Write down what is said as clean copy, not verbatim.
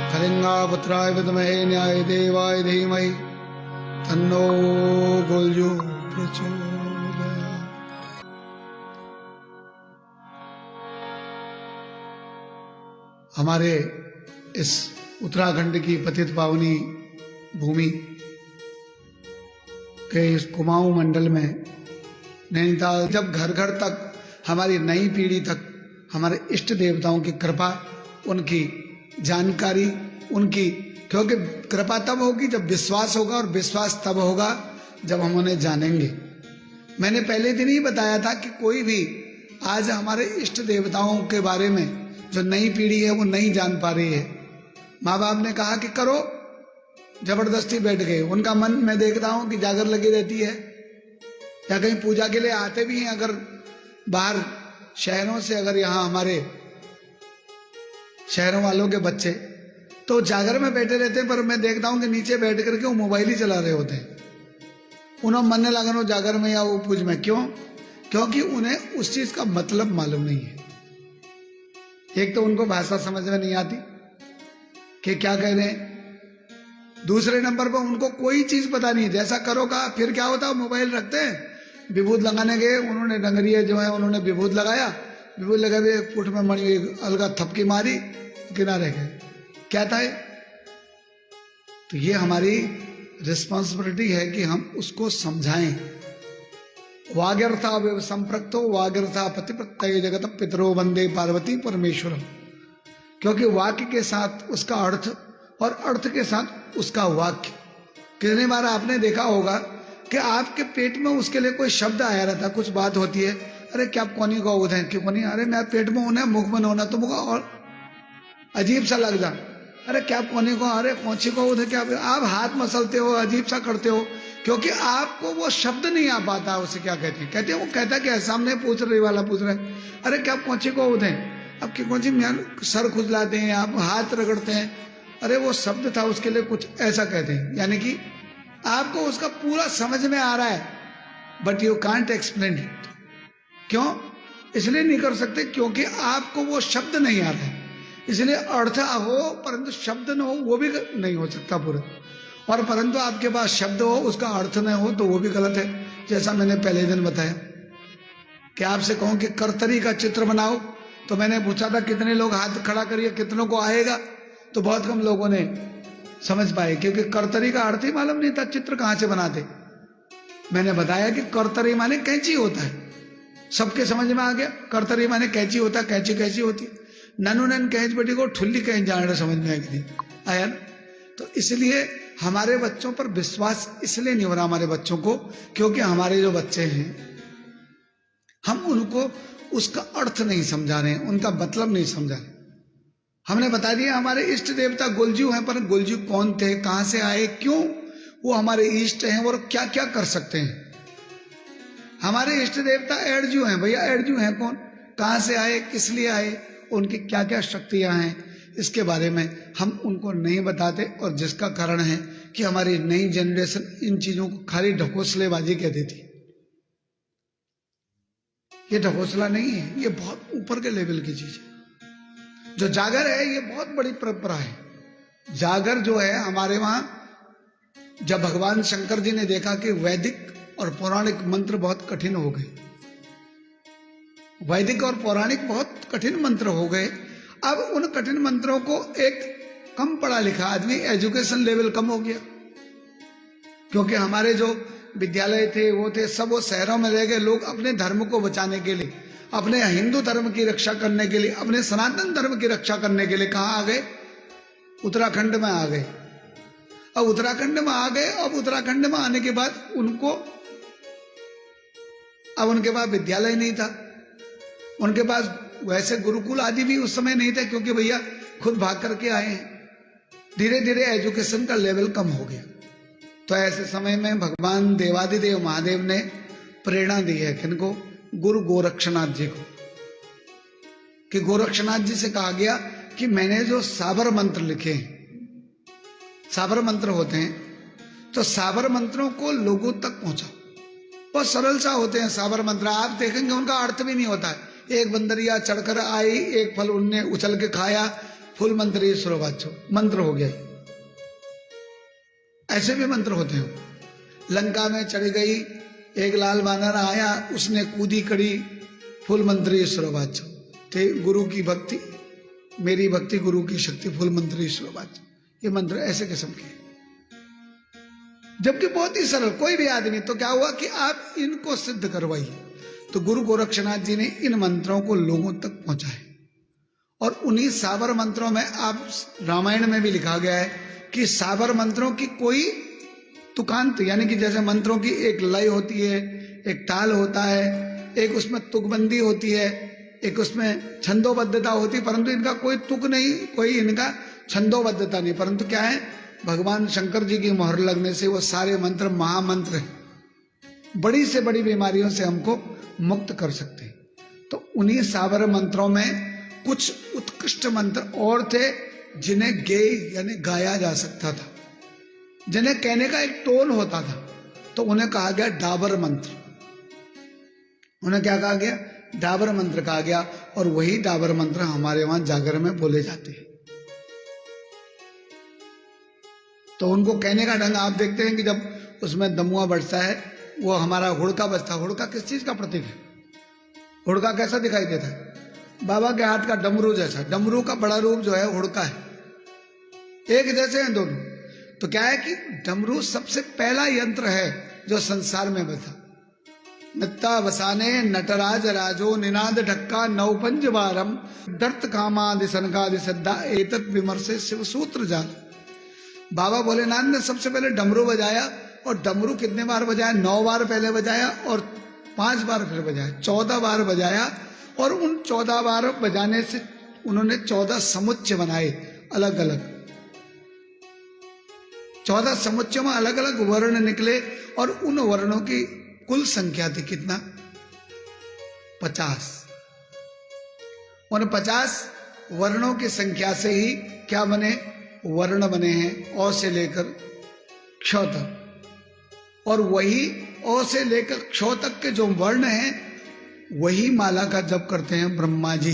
कलिंगापुत्राय विद्महे न्याय देवाय धीमहि तन्नो गोल्जो प्रचोदयात्। हमारे इस उत्तराखंड की पतित पावनी भूमि के इस कुमाऊं मंडल में नैनीताल, जब घर घर तक हमारी नई पीढ़ी तक हमारे इष्ट देवताओं की कृपा, उनकी जानकारी, उनकी, क्योंकि कृपा तब होगी जब विश्वास होगा, और विश्वास तब होगा जब हम उन्हें जानेंगे। मैंने पहले दिन ही बताया था कि कोई भी आज हमारे इष्ट देवताओं के बारे में जो नई पीढ़ी है वो नहीं जान पा रही है। माँ बाप ने कहा कि करो, जबरदस्ती बैठ गए। उनका मन मैं देखता हूं कि जागर लगी रहती है, या कहीं पूजा के लिए आते भी हैं अगर बाहर शहरों से, अगर यहाँ हमारे शहरों वालों के बच्चे तो जागर में बैठे रहते हैं, पर मैं देखता हूं कि नीचे बैठ करके वो मोबाइल ही चला रहे होते हैं। उन्हें मन लगन जागर में या वो पूज में, क्यों? क्योंकि उन्हें उस चीज का मतलब मालूम नहीं है। एक तो उनको भाषा समझ में नहीं आती कि क्या कह रहे हैं, दूसरे नंबर पर उनको कोई चीज पता नहीं है। जैसा करो कहा, फिर क्या होता है, मोबाइल रखते हैं, विभूत लगाने गए, उन्होंने डंगरिया जो है उन्होंने विभूत लगाया, विभूत लगा के पुट में मणि अलगा थपकी मारी, किनारे गए। क्या था ये? तो ये हमारी रिस्पॉन्सिबिलिटी है कि हम उसको समझाएं। वाग्यर्था संप्रक्तो वाग्यर्था प्रतिप्रत्यय जगत पितरो वंदे पार्वती परमेश्वरम। क्योंकि वाक्य के साथ उसका अर्थ और अर्थ के साथ उसका वाक्य। कितनी बार आपने देखा होगा कि आपके पेट में उसके लिए कोई शब्द आया रहता, कुछ बात होती है, अरे क्या कोनी को उधे, क्यों कोनी, अरे मैं पेट में होना, मुख में होना, तो मुख और अजीब सा लग जा, अरे क्या कोनी को, अरे कौची को उधे, क्या आप हाथ मसलते हो, अजीब सा करते हो, क्योंकि आपको वो शब्द नहीं आ पाता। उसे क्या कहते हैं? कहते हैं, वो कहता क्या है, सामने पूछ रहे वाला पूछ रहे, अरे क्या कौची को उधे, अब की कौची सर खुजलाते हैं, आप हाथ रगड़ते हैं, अरे वो शब्द था, उसके लिए कुछ ऐसा कहते हैं। यानी कि आपको उसका पूरा समझ में आ रहा है, but you can't explain it. क्यों? इसलिए नहीं कर सकते क्योंकि आपको वो शब्द नहीं आ रहा है। इसलिए अर्थ हो परंतु शब्द न हो, वो भी नहीं हो सकता पूरा। और परंतु आपके पास शब्द हो, उसका अर्थ न हो, तो वो भी गलत है। जैसा मैंने पहले दिन बताया कि आपसे कहूं कि करतरी का चित्र बनाओ, तो मैंने पूछा था कितने लोग हाथ खड़ा करिए, कितनों को आएगा, तो बहुत कम लोगों ने समझ पाए, क्योंकि करतरी का अर्थ ही मालूम नहीं था, चित्र कहां से बनाते। मैंने बताया कि करतरी माने कैंची होता है, सबके समझ में आ गया। करतरी माने कैंची होता, कैंची कैसी होती, ननू नन कैंच बेटी को ठुल्ली कैंच जाने समझ में आएगी, आया ना। तो इसलिए हमारे बच्चों पर विश्वास इसलिए नहीं हो रहा, हमारे बच्चों को, क्योंकि हमारे जो बच्चे हैं हम उनको उसका अर्थ नहीं समझा रहे हैं, उनका मतलब नहीं समझा रहे। हमने बता दिया हमारे इष्ट देवता गुलजू हैं, पर गुलजू कौन थे, कहां से आए, क्यों वो हमारे इष्ट हैं और क्या क्या कर सकते हैं। हमारे इष्ट देवता एडजू हैं। भैया एडजू हैं कौन, कहां से आए, किस लिए आए, उनकी क्या क्या शक्तियां हैं, इसके बारे में हम उनको नहीं बताते। और जिसका कारण है कि हमारी नई जनरेशन इन चीजों को खाली ढकोसलेबाजी कह देती। ये ढकोसला नहीं है, ये बहुत ऊपर के लेवल की चीज है। जो जागर है ये बहुत बड़ी परंपरा है। जागर जो है हमारे वहां, जब भगवान शंकर जी ने देखा कि वैदिक और पौराणिक मंत्र बहुत कठिन हो गए, वैदिक और पौराणिक बहुत कठिन मंत्र हो गए, अब उन कठिन मंत्रों को एक कम पढ़ा लिखा आदमी, एजुकेशन लेवल कम हो गया, क्योंकि हमारे जो विद्यालय थे वो थे सब वो शहरों में रह गए। लोग अपने धर्म को बचाने के लिए, अपने हिंदू धर्म की रक्षा करने के लिए, अपने सनातन धर्म की रक्षा करने के लिए कहां आ गए? उत्तराखंड में आ गए। अब उत्तराखंड में आ गए, अब उत्तराखंड में आने के बाद उनको, अब उनके पास विद्यालय नहीं था, उनके पास वैसे गुरुकुल आदि भी उस समय नहीं थे, क्योंकि भैया खुद भाग करके आए हैं। धीरे धीरे एजुकेशन का लेवल कम हो गया। तो ऐसे समय में भगवान देवादिदेव महादेव ने प्रेरणा दी है किनको? गुरु गोरक्षनाथ जी को। कि गोरक्षनाथ जी से कहा गया कि मैंने जो साबर मंत्र लिखे हैं, साबर मंत्र होते हैं, तो साबर मंत्रों को लोगों तक पहुंचाओ। बहुत सरल सा होते हैं साबर मंत्र, आप देखेंगे उनका अर्थ भी नहीं होता है। एक बंदरिया चढ़कर आई, एक फल उनने उछल के खाया, फूल मंत्री सुरवाचो, मंत्र हो गया। ऐसे भी मंत्र होते हैं। लंका में चढ़ गई, एक लाल बानर आया, उसने कूदी कड़ी, फूल मंत्री सुरवाचो। गुरु की भक्ति, मेरी भक्ति, गुरु की शक्ति, फूल मंत्री सुरवाचो। ये मंत्र ऐसे किस्म के, जबकि बहुत ही सरल। कोई भी आदमी, तो क्या हुआ कि आप इनको सिद्ध करवाइए। तो गुरु गोरक्षनाथ जी ने इन मंत्रों को लोगों तक पहुंचाए। और उन्हीं साबर मंत्रों में, आप रामायण में भी लिखा गया है कि साबर मंत्रों की कोई तुकांत, यानी कि जैसे मंत्रों की एक लय होती है, एक ताल होता है, एक उसमें तुकबंदी होती है, एक उसमें छंदोबद्धता होती है, परंतु इनका कोई तुक नहीं, कोई इनका छंदोबद्धता नहीं। परंतु क्या है, भगवान शंकर जी की मोहर लगने से वो सारे मंत्र महामंत्र हैं, बड़ी से बड़ी बीमारियों से हमको मुक्त कर सकते हैं। तो उन्हीं साबर मंत्रों में कुछ उत्कृष्ट मंत्र और थे जिन्हें गेय यानी गाया जा सकता था, जिन्हें कहने का एक टोन होता था। तो उन्हें कहा गया डाबर मंत्र। उन्हें क्या कहा गया? डाबर मंत्र कहा गया। और वही डाबर मंत्र हमारे वहां जागर में बोले जाते हैं। तो उनको कहने का ढंग आप देखते हैं कि जब उसमें दमुआ बजता है, वो हमारा हुड़का बजता है। हुड़का किस चीज का प्रतीक है? हुड़का कैसा दिखाई देता है? बाबा के हाथ का डमरू जैसा। डमरू का बड़ा रूप जो है हुड़का है। एक जैसे हैं दोनों। तो क्या है कि डमरू सबसे पहला यंत्र है जो संसार में बचा। नत्ता वसाने नटराज राजो निनाद ढक्का नवपंज वारम दर्त कामादि सनकादि सद्दा एतत विमर्शे शिव सूत्र जाल। बाबा भोलेनाथ ने सबसे पहले डमरू बजाया। और डमरू कितने बार बजाया? 9 बार पहले बजाया और 5 बार फिर बजाया, 14 बार बजाया। और उन 14 बार बजाने से उन्होंने 14 समुच्चय बनाए अलग अलग। 14 समुच्चयों में अलग अलग वर्ण निकले। और उन वर्णों की कुल संख्या थी कितना? 50। उन 50 वर्णों की संख्या से ही क्या बने? वर्ण बने हैं, अ से लेकर क्ष तक। और वही अ से लेकर क्ष तक के जो वर्ण हैं, वही माला का जप करते हैं ब्रह्मा जी।